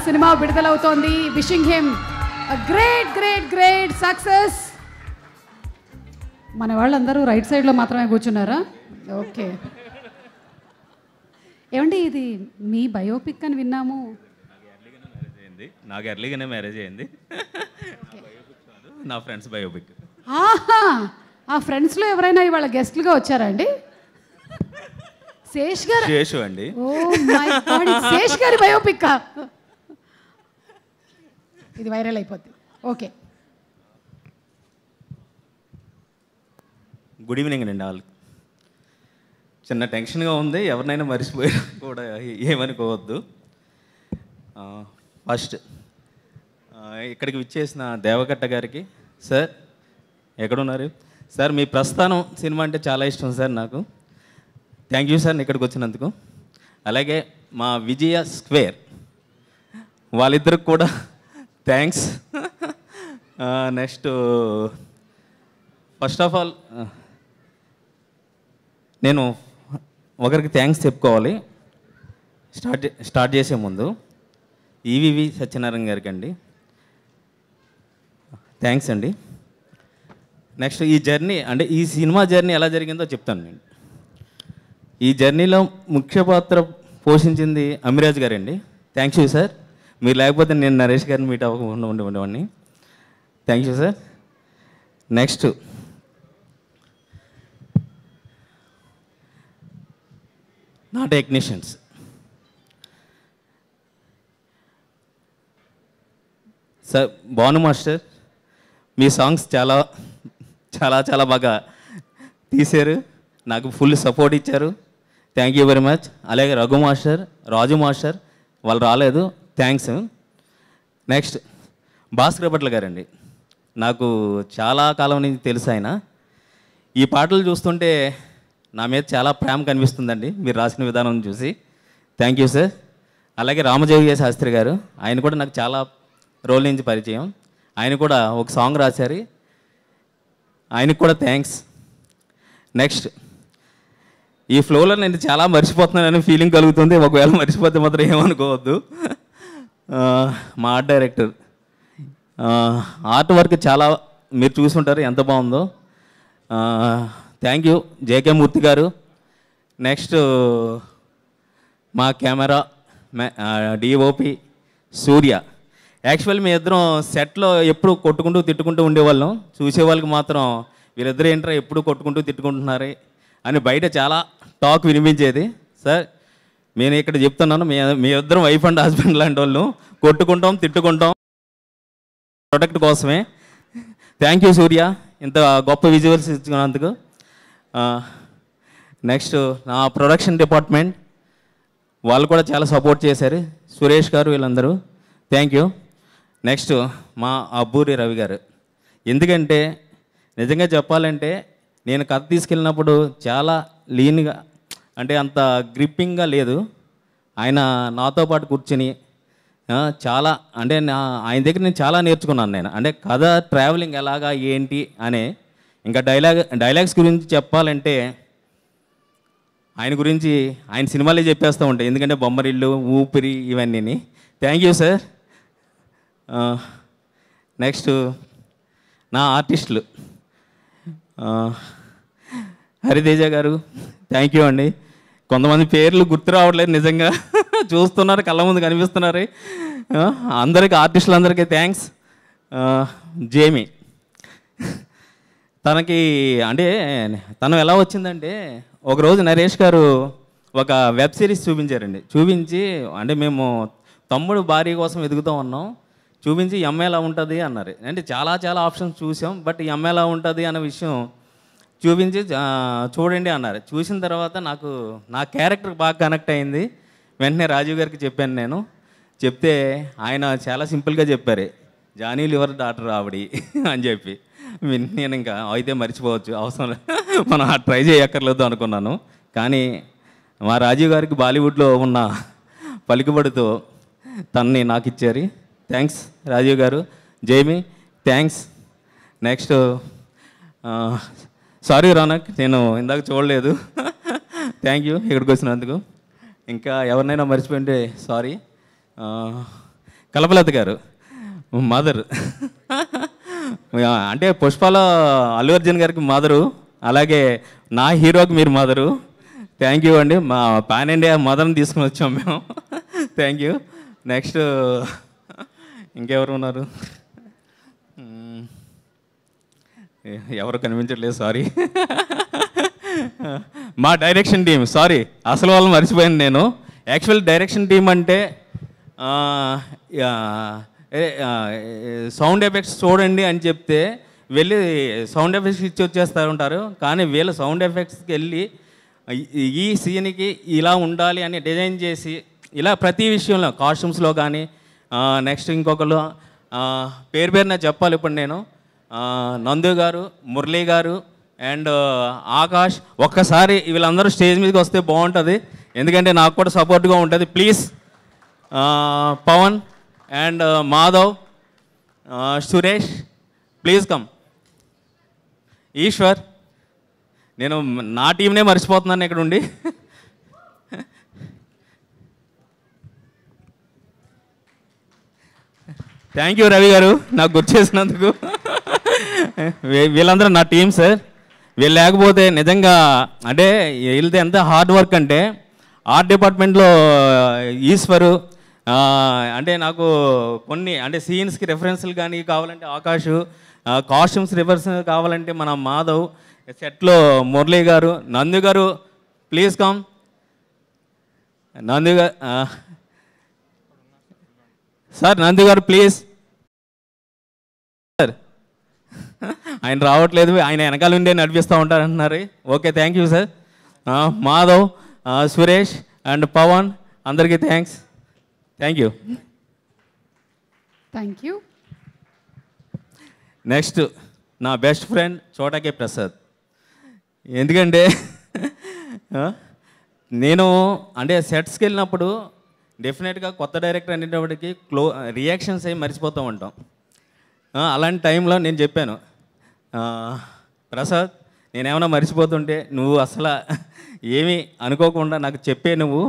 Cinema విడుదలవుతోంది. Wishing him great great great success. మన వాళ్ళందరూ రైట్ సైడ్లో మాత్రమే కూర్చున్నారా? ఓకే. ఏమండి ఇది మీ బయోపిక్ అని విన్నాము. నాకు ఎర్లీగానే మ్యారేజ్ అయింది. నా ఫ్రెండ్స్ బయోపిక్. ఆహా, ఆ ఫ్రెండ్స్లో ఎవరైనా ఇవాళ గెస్ట్లుగా వచ్చారా అండి? శేష్ గారు. శేషు అండి. ఓ మై గాడ్, శేష్ గారి బయోపిక్. ఇది వైరల్ అయిపోద్ది. ఓకే. గుడ్ ఈవినింగ్ అండి వాళ్ళకి. చిన్న టెన్షన్గా ఉంది, ఎవరినైనా మర్చిపోయారు కూడా ఏమనుకోవద్దు. ఫస్ట్ ఇక్కడికి విచ్చేసిన దేవకట్ట గారికి, సార్ ఎక్కడున్నారు సార్? మీ ప్రస్థానం సినిమా అంటే చాలా ఇష్టం సార్ నాకు. థ్యాంక్ యూ సార్ ఇక్కడికి వచ్చినందుకు. అలాగే మా విజయ స్క్వేర్ వాళ్ళిద్దరికి కూడా thanks. Next first of all నేను ఒకరికి థ్యాంక్స్ చెప్పుకోవాలి స్టార్ట్ చేసే ముందు. ఈవివి సత్యనారాయణ గారికి అండి థ్యాంక్స్ అండి. నెక్స్ట్ ఈ జర్నీ అంటే ఈ సినిమా జర్నీ ఎలా జరిగిందో చెప్తాను నేను. ఈ జర్నీలో ముఖ్య పాత్ర పోషించింది అమిరాజ్ గారండి. Thank you sir. మీరు లేకపోతే నేను నరేష్ గారిని మీట్ అవ్వకుండా ఉండేవాడిని. Thank you sir. నెక్స్ట్ నా టెక్నీషియన్స్ సార్, భాను మాస్టర్ మీ సాంగ్స్ చాలా చాలా చాలా బాగా తీశారు, నాకు ఫుల్ సపోర్ట్ ఇచ్చారు. Thank you very much. అలాగే రఘు మాస్టర్, రాజు మాస్టర్ వాళ్ళు రాలేదు, థ్యాంక్స్. నెక్స్ట్ భాస్కర్ భట్ల గారండి, నాకు చాలా కాలం నుంచి తెలుసు ఆయన. ఈ పాటలు చూస్తుంటే నా మీద చాలా ప్రేమ కనిపిస్తుందండి మీరు రాసిన విధానం చూసి. Thank you sir. అలాగే రామజోగి శాస్త్రి గారు, ఆయన కూడా నాకు చాలా రోజుల నుంచి పరిచయం. ఆయన కూడా ఒక సాంగ్ రాశారు, ఆయనకు కూడా థ్యాంక్స్. నెక్స్ట్ ఈ ఫ్లోలో నేను చాలా మర్చిపోతున్నానని ఫీలింగ్ కలుగుతుంది. ఒకవేళ మర్చిపోతే మాత్రం ఏమనుకోవద్దు. మా ఆర్ట్ డైరెక్టర్ ఆర్ట్ వర్క్ చాలా మీరు చూసుంటారు ఎంత బాగుందో. థ్యాంక్ యూ జేకే మూర్తి గారు. నెక్స్ట్ మా కెమెరా డిఓపి సూర్య. యాక్చువల్ మీ ఇద్దరం సెట్లో ఎప్పుడు కొట్టుకుంటూ తిట్టుకుంటూ ఉండేవాళ్ళం. చూసేవాళ్ళకి మాత్రం వీళ్ళిద్దరూ ఏంట్రా ఎప్పుడు కొట్టుకుంటూ తిట్టుకుంటున్నారు అని బయట చాలా టాక్ వినిపించేది. సార్ నేను ఇక్కడ చెప్తున్నాను, మీ ఇద్దరం వైఫ్ అండ్ హస్బెండ్ లాంటి వాళ్ళు, కొట్టుకుంటాం తిట్టుకుంటాం ప్రొడక్ట్ కోసమే. థ్యాంక్ యూ సూర్య ఇంత గొప్ప విజువల్స్ ఇచ్చినందుకు. నెక్స్ట్ నా ప్రొడక్షన్ డిపార్ట్మెంట్ వాళ్ళు కూడా చాలా సపోర్ట్ చేశారు, సురేష్ గారు వీళ్ళందరూ, థ్యాంక్ యూ. నెక్స్ట్ మా అబ్బూరి రవి గారు, ఎందుకంటే నిజంగా చెప్పాలంటే నేను కథ తీసుకెళ్ళినప్పుడు చాలా లీన్గా అంటే అంత గ్రిప్పింగ్గా లేదు. ఆయన నాతో పాటు కూర్చుని చాలా అంటే ఆయన దగ్గర నేను చాలా నేర్చుకున్నాను నేను. అంటే కథ ట్రావెలింగ్ ఎలాగా ఏంటి అనే. ఇంకా డైలాగ్స్ గురించి చెప్పాలంటే ఆయన గురించి ఆయన సినిమాలే చెప్పేస్తూ ఉంటాయి, ఎందుకంటే బొమ్మరిల్లు, ఊపిరి ఇవన్నీ. Thank you sir. నెక్స్ట్ నా ఆర్టిస్టులు హరితేజ గారు, థ్యాంక్ యూ అండి. కొంతమంది పేర్లు గుర్తు రావట్లేదు, నిజంగా చూస్తున్నారు కళ్ళ ముందు కనిపిస్తున్నారు. అందరికీ ఆర్టిస్టులందరికీ థ్యాంక్స్. జేమి తనకి అంటే తను ఎలా వచ్చిందంటే ఒకరోజు నరేష్ గారు ఒక వెబ్ సిరీస్ చూపించారండి. చూపించి అంటే మేము తమ్ముడు భార్య కోసం వెతుకుతూ ఉన్నాం, చూపించి ఈ అమ్మాయి ఎలా ఉంటుంది అన్నారు. అంటే చాలా చాలా ఆప్షన్స్ చూసాం, బట్ ఈ అమ్మాయి ఎలా ఉంటుంది అనే విషయం చూపించి చూడండి అన్నారు. చూసిన తర్వాత నాకు నా క్యారెక్టర్ బాగా కనెక్ట్ అయింది. వెంటనే రాజీవ్ గారికి చెప్పాను నేను. చెప్తే ఆయన చాలా సింపుల్గా చెప్పారు, జానీ లివర్ డాక్టర్ ఆవిడి అని చెప్పి. నేను ఇంకా అయితే మర్చిపోవచ్చు, అవసరం మనం ట్రై చేయక్కర్లేదు అనుకున్నాను. కానీ మా రాజీవ్ గారికి బాలీవుడ్లో ఉన్న పలుకుబడితో తనని నాకు ఇచ్చారు. థ్యాంక్స్ రాజీవ్ గారు. జైమి థ్యాంక్స్. నెక్స్ట్ సారీ రోనక్, నేను ఇందాక చూడలేదు. థ్యాంక్ యూ ఇక్కడికి వచ్చినందుకు. ఇంకా ఎవరినైనా మర్చిపోయింటే సారీ. కల్పలత గారు మదర్. అంటే పుష్పలో అల్లు అర్జున్ గారికి మదరు, అలాగే నా హీరోకి మీరు మదరు. థ్యాంక్ యూ అండి. మా పాన్ ఇండియా మదర్ని తీసుకుని వచ్చాం మేము. Thank you. నెక్స్ట్ ఇంకెవరు ఉన్నారు? ఎవరు కనిపించట్లేదు, సారీ. మా డైరెక్షన్ టీం, సారీ అసలు వాళ్ళని మర్చిపోయాను నేను. యాక్చువల్ డైరెక్షన్ టీం అంటే సౌండ్ ఎఫెక్ట్స్ చూడండి అని చెప్తే వెళ్ళి సౌండ్ ఎఫెక్ట్స్ ఇచ్చి వచ్చేస్తారు ఉంటారు. కానీ వీళ్ళ సౌండ్ ఎఫెక్ట్స్కి వెళ్ళి ఈ సీన్కి ఇలా ఉండాలి అని డిజైన్ చేసి ఇలా ప్రతి విషయంలో కాస్ట్యూమ్స్లో కానీ నెక్స్ట్ ఇంకొకరు పేరు పేరున చెప్పాలి ఇప్పుడు నేను. నందు గారు, మురళీ గారు అండ్ ఆకాష్. ఒక్కసారి వీళ్ళందరూ స్టేజ్ మీదకి వస్తే బాగుంటుంది, ఎందుకంటే నాకు కూడా సపోర్ట్గా ఉంటుంది. Please Pavan and Madhav, Suresh, please come. Eshwar, నేను నా టీంనే మర్చిపోతున్నాను ఇక్కడ ఉండి. థ్యాంక్ యూ రవి గారు నాకు గుర్తు చేసినందుకు. వీళ్ళందరూ నా టీం సార్. వీళ్ళు లేకపోతే నిజంగా అంటే వీళ్ళది ఎంత హార్డ్ వర్క్ అంటే ఆర్ట్ డిపార్ట్మెంట్లో ఈశ్వరు అంటే నాకు కొన్ని అంటే సీన్స్కి రెఫరెన్స్లు కానీ కావాలంటే ఆకాష్, కాస్ట్యూమ్స్ రిఫరెన్స్ కావాలంటే మన మాధవ్, సెట్లో మురళీ గారు, నందు గారు ప్లీజ్ కమ్. నందు గారు సార్, నందు గారు ప్లీజ్ సార్. ఆయన రావట్లేదు, ఆయన వెనకాల ఉండే నడిపిస్తూ ఉంటారంటున్నారు. Okay, thank you sir. Madhav, Suresh and Pavan, అందరికీ thanks. Thank you. Thank you. Next నా బెస్ట్ ఫ్రెండ్ చోటకే ప్రసాద్. ఎందుకంటే నేను అంటే సెట్స్కి వెళ్ళినప్పుడు డెఫినెట్గా కొత్త డైరెక్టర్ అనేటప్పటికి రియాక్షన్స్ అవి మర్చిపోతూ ఉంటాం. అలాంటి టైంలో నేను చెప్పాను, ప్రసాద్ నేనేమైనా మర్చిపోతుంటే నువ్వు అసలు ఏమీ అనుకోకుండా నాకు చెప్పే నువ్వు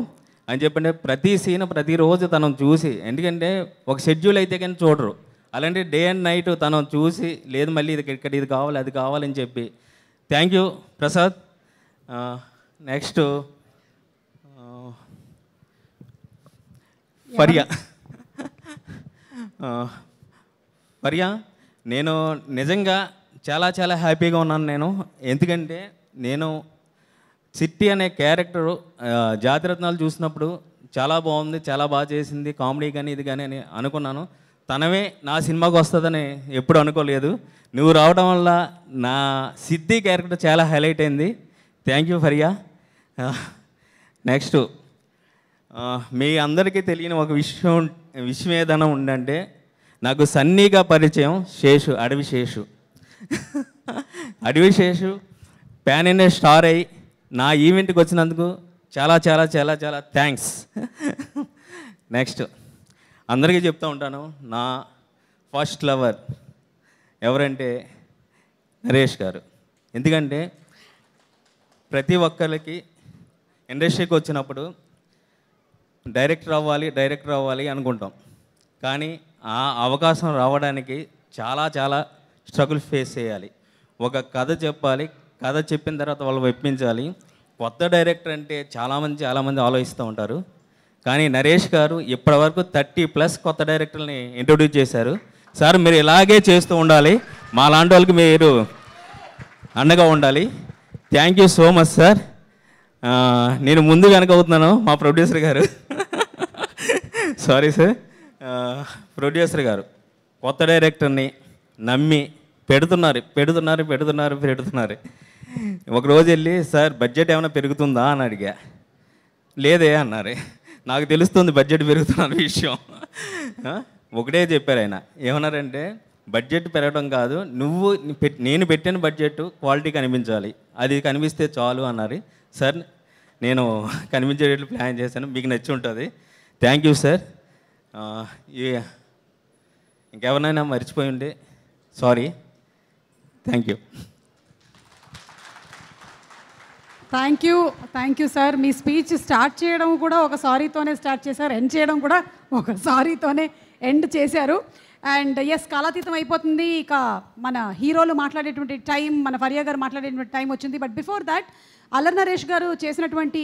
అని చెప్పంటే ప్రతి సీన్ ప్రతిరోజు తను చూసి, ఎందుకంటే ఒక షెడ్యూల్ అయితే కానీ చూడరు, అలాంటి డే అండ్ నైట్ తను చూసి లేదు మళ్ళీ ఇక్కడ ఇది కావాలి అది కావాలని చెప్పి. Thank you Prasad. నెక్స్ట్ పర్యా. పర్యా, నేను నిజంగా చాలా చాలా హ్యాపీగా ఉన్నాను నేను. ఎందుకంటే నేను చిట్టి అనే క్యారెక్టరు జాతిరత్నాలు చూసినప్పుడు చాలా బాగుంది, చాలా బాగా చేసింది, కామెడీ కానీ ఇది కానీ అని అనుకున్నాను. తనవే నా సినిమాకి వస్తుందని ఎప్పుడు అనుకోలేదు. నువ్వు రావడం వల్ల నా సిద్ధి క్యారెక్టర్ చాలా హైలైట్ అయింది. థ్యాంక్ యూ నెక్స్ట్ మీ అందరికీ తెలియని ఒక విషయం ఏదైనా ఉందంటే నాకు సన్నీగా పరిచయం శేషు, అడవి శేషు. అడవి శేషు ప్యాన్ ఇండియా స్టార్ అయ్యి నా ఈవెంట్కి వచ్చినందుకు చాలా చాలా చాలా చాలా థ్యాంక్స్. నెక్స్ట్ అందరికీ చెప్తూ ఉంటాను, నా ఫస్ట్ లవర్ ఎవరంటే నరేష్ గారు. ఎందుకంటే ప్రతి ఒక్కరికి ఇండస్ట్రీకి వచ్చినప్పుడు డైరెక్టర్ అవ్వాలి అనుకుంటాం, కానీ ఆ అవకాశం రావడానికి చాలా చాలా స్ట్రగుల్ ఫేస్ చేయాలి. ఒక కథ చెప్పాలి, కథ చెప్పిన తర్వాత వాళ్ళు మెప్పించాలి. కొత్త డైరెక్టర్ అంటే చాలామంది ఆలోచిస్తూ ఉంటారు, కానీ నరేష్ గారు ఇప్పటివరకు 30+ కొత్త డైరెక్టర్ని ఇంట్రొడ్యూస్ చేశారు. సార్ మీరు ఇలాగే చేస్తూ ఉండాలి, మా లాంటి వాళ్ళకి మీరు అండగా ఉండాలి. Thank you so much sir. నేను ముందు వెనక అవుతున్నాను మా ప్రొడ్యూసర్ గారు. Sorry sir. ప్రొడ్యూసర్ గారు కొత్త డైరెక్టర్ని నమ్మి పెడుతున్నారు. ఒకరోజు వెళ్ళి సార్ బడ్జెట్ ఏమైనా పెరుగుతుందా అని అడిగా. లేదే అన్నారు. నాకు తెలుస్తుంది బడ్జెట్ పెరుగుతున్న విషయం. ఒకటే చెప్పారు ఆయన, ఏమన్నారంటే బడ్జెట్ పెరగడం కాదు, నేను పెట్టిన బడ్జెట్ క్వాలిటీ కనిపించాలి, అది కనిపిస్తే చాలు అన్నారు. సార్ నేను కనిపించేటట్లు ప్లాన్ చేశాను, మీకు నచ్చి ఉంటుంది. Thank you sir. ఇంకెవరినైనా మర్చిపోయి ఉంటే sorry. Thank you. Thank you sir. మీ స్పీచ్ స్టార్ట్ చేయడం కూడా ఒక సారీతోనే స్టార్ట్ చేశారు, ఎండ్ చేయడం కూడా ఒక సారీతోనే ఎండ్ చేశారు. అండ్ ఎస్, కాలాతీతం అయిపోతుంది, ఇక మన హీరోలు మాట్లాడేటువంటి టైం, మన ఫరియా గారు మాట్లాడేటువంటి టైం వచ్చింది. But before that Allari Naresh గారు చేసినటువంటి